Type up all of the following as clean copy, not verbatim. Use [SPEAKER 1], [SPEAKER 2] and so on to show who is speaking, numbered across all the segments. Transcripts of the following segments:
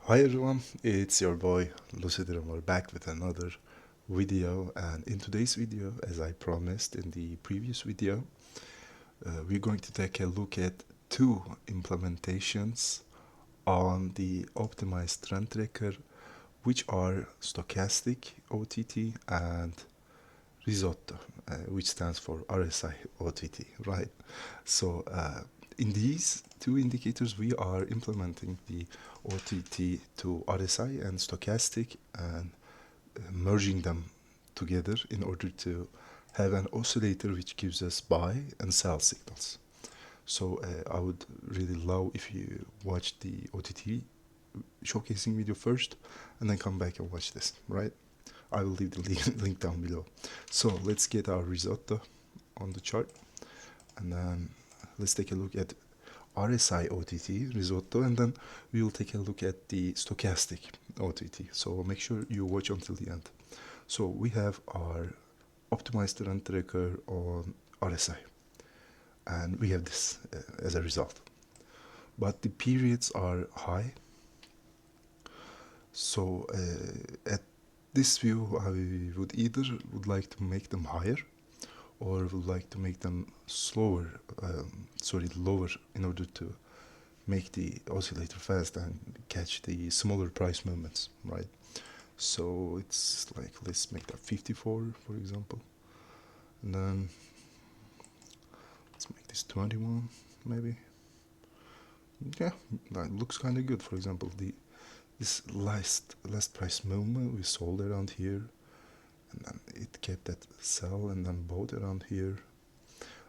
[SPEAKER 1] Hi everyone, it's your boy Lucid We're back with another video, and in today's video, as I promised in the previous video, we're going to take a look at two implementations on the optimized trend tracker, which are Stochastic OTT and Risotto, which stands for RSI OTT, right? So in these two indicators, we are implementing the OTT to RSI and stochastic and merging them together in order to have an oscillator which gives us buy and sell signals. So I would really love if you watch the OTT showcasing video first and then come back and watch this, right? I will leave the link down below. So let's get our risotto on the chart, and then let's take a look at RSI OTT risotto, and then we will take a look at the stochastic OTT. So make sure you watch until the end. So we have our optimized trend tracker on RSI, and we have this as a result. But the periods are high. So at this view, I would like to make them higher, or would like to make them lower, in order to make the oscillator fast and catch the smaller price movements, right? So it's like, let's make that 54, for example, and then let's make this 21, maybe. Yeah, that looks kind of good. For example, this last price movement we sold around here, and then it kept that sell and then bought around here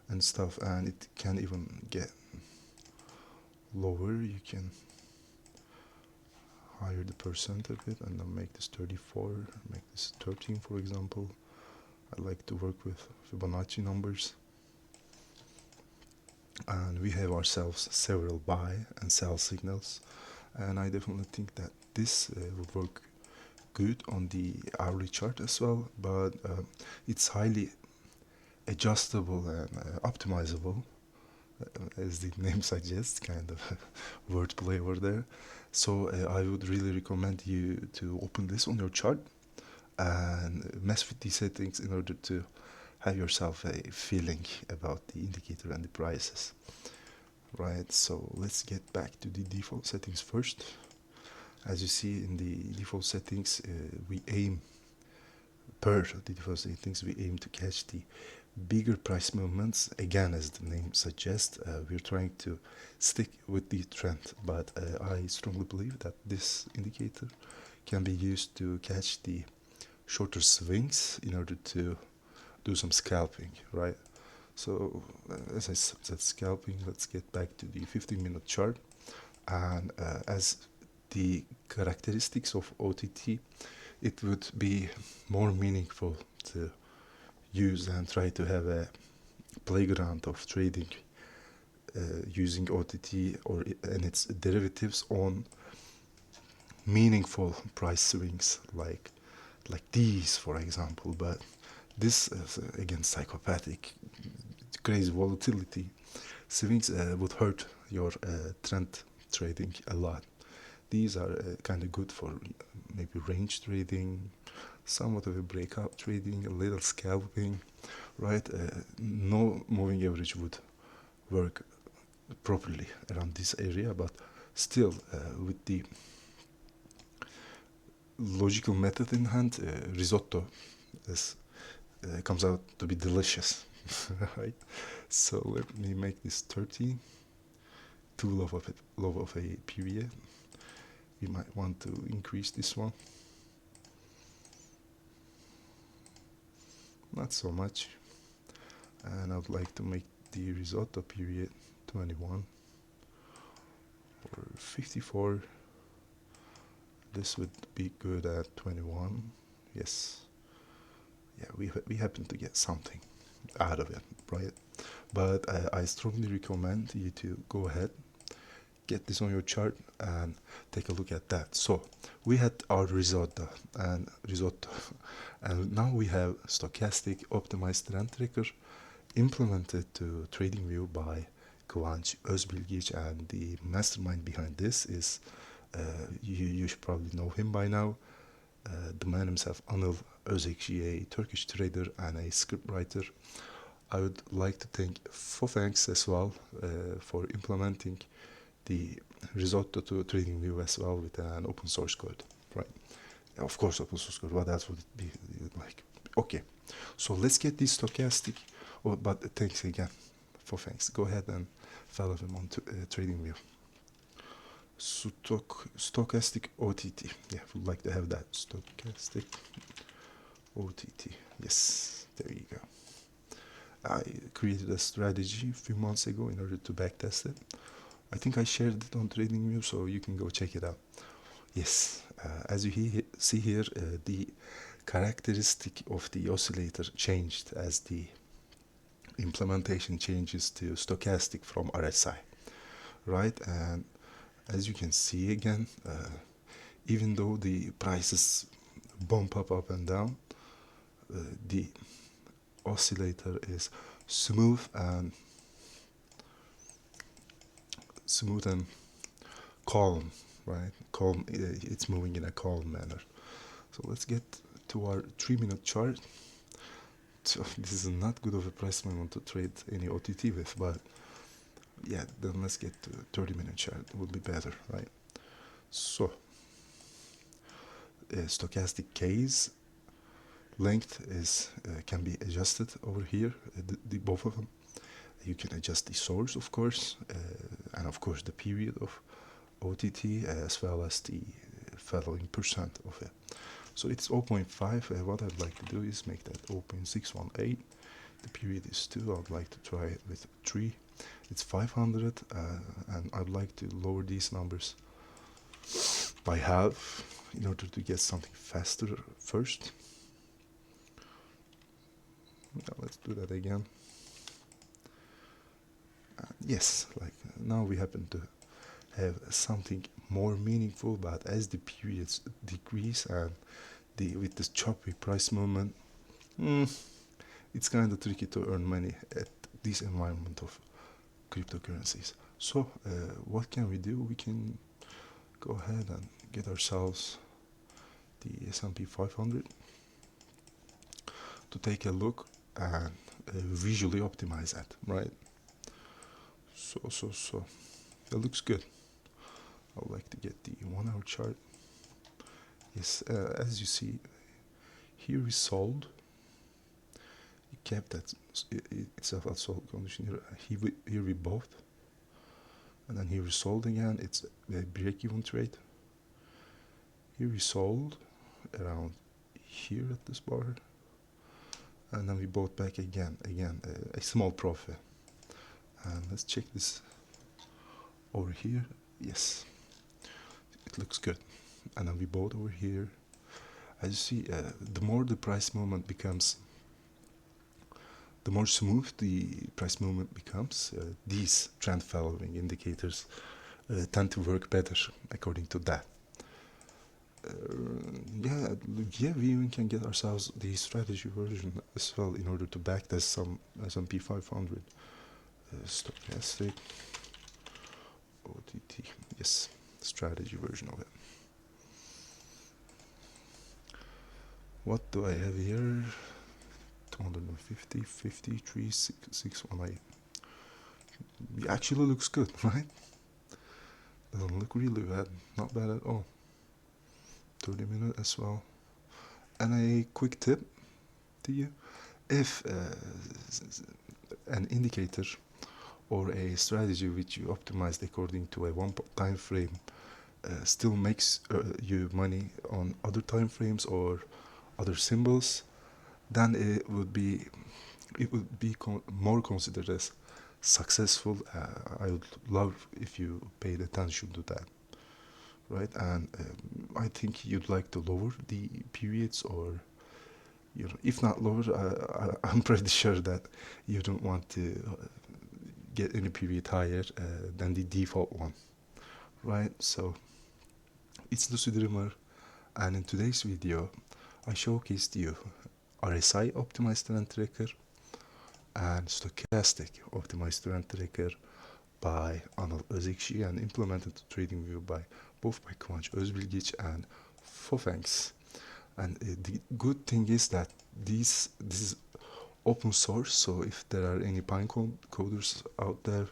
[SPEAKER 1] and stuff, and it can even get lower. You can higher the percent of it and then make this 34, make this 13, for example. I like to work with Fibonacci numbers, and we have ourselves several buy and sell signals, and I definitely think that this would work good on the hourly chart as well, but it's highly adjustable and optimizable, as the name suggests, kind of wordplay over there. So I would really recommend you to open this on your chart and mess with these settings in order to have yourself a feeling about the indicator and the prices. Right, so let's get back to the default settings first. As you see in the default settings, we aim to catch the bigger price movements. Again, as the name suggests, we're trying to stick with the trend, but I strongly believe that this indicator can be used to catch the shorter swings in order to do some scalping, right? So as I said, scalping, let's get back to the 15-minute chart, and as the characteristics of OTT, it would be more meaningful to use and try to have a playground of trading using OTT and its derivatives on meaningful price swings like these, for example. But this is again psychopathic, crazy volatility swings would hurt your trend trading a lot. These are kind of good for maybe range trading, somewhat of a breakout trading, a little scalping, right? No moving average would work properly around this area, but still, with the logical method in hand, risotto is, comes out to be delicious, right? So let me make this 30, too low of a period. We might want to increase this one. Not so much. And I would like to make the risotto period 21 or 54. This would be good at 21. Yes. Yeah, we happen to get something out of it, right? But I strongly recommend you to go ahead, get this on your chart, and take a look at that. So we had our risotto, and now we have stochastic optimized trend tracker implemented to TradingView by Kıvanç Özbilgiç, and the mastermind behind this is You should probably know him by now. The man himself, Anıl, Ozeksi, a Turkish trader and a scriptwriter. I would like to thank Fofengs as well for implementing the Risotto to TradingView as well with an open source code, right? Of course, open source code. What else would it be like? Okay, so let's get this stochastic. Oh, but thanks again, Fofengs. Go ahead and follow him on TradingView. Stochastic OTT. Yeah, would like to have that. Stochastic OTT. Yes, there you go. I created a strategy a few months ago in order to backtest it. I think I shared it on TradingView, so you can go check it out. Yes, as you see here, the characteristic of the oscillator changed as the implementation changes to stochastic from RSI, right? And as you can see again, even though the prices bump up and down, the oscillator is smooth and calm, right? Calm. It's moving in a calm manner. So let's get to our 3-minute chart. So this is not good of a price moment to trade any OTT with, but yeah, then let's get to 30-minute chart. It would be better, right? So stochastic case length is can be adjusted over here, the both of them. You can adjust the source, of course, and of course the period of OTT, as well as the following percent of it. So it's 0.5. What I'd like to do is make that 0.618. The period is 2. I'd like to try it with 3. It's 500, and I'd like to lower these numbers by half in order to get something faster first. Now let's do that again. Yes, like now we happen to have something more meaningful, but as the periods decrease and with this choppy price movement, it's kind of tricky to earn money at this environment of cryptocurrencies. So what can we do? We can go ahead and get ourselves the S&P 500 to take a look and visually optimize that, right? So that looks good. I would like to get the 1 hour chart. Yes, as you see, here we sold. It kept that itself at sold condition here. Here we bought, and then here we sold again. It's a break-even trade. Here we sold around here at this bar, and then we bought back again a small profit. And let's check this over here. Yes, it looks good. And then we bought over here. As you see, the more the price movement becomes, the more smooth the price movement becomes. These trend following indicators tend to work better according to that. Yeah, we even can get ourselves the strategy version as well in order to backtest some S&P 500 stochastic OTT. Yes, strategy version of it. What do I have here? 250, 53, 618. It actually looks good, right? Doesn't look really bad. Not bad at all. 30-minute as well. And a quick tip to you: if an indicator or a strategy which you optimized according to a one time frame still makes you money on other time frames or other symbols, then it would be more considered as successful. I would love if you paid attention to that, right? And I think you'd like to lower the periods, or if not lower, I'm pretty sure that you don't want to get any period higher than the default one, right? So it's Lucid Dreamer, and in today's video I showcased you RSI optimized trend tracker and stochastic optimized trend tracker by Anıl Ozeksi and implemented to TradingView by both by Kıvanç Özbilgiç and Fofengs. And the good thing is that this is open source, so if there are any Pine coders out there,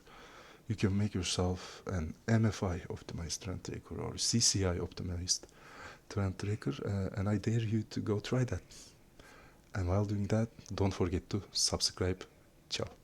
[SPEAKER 1] you can make yourself an MFI optimized trend tracker or CCI optimized trend tracker, and I dare you to go try that. And while doing that, don't forget to subscribe. Ciao.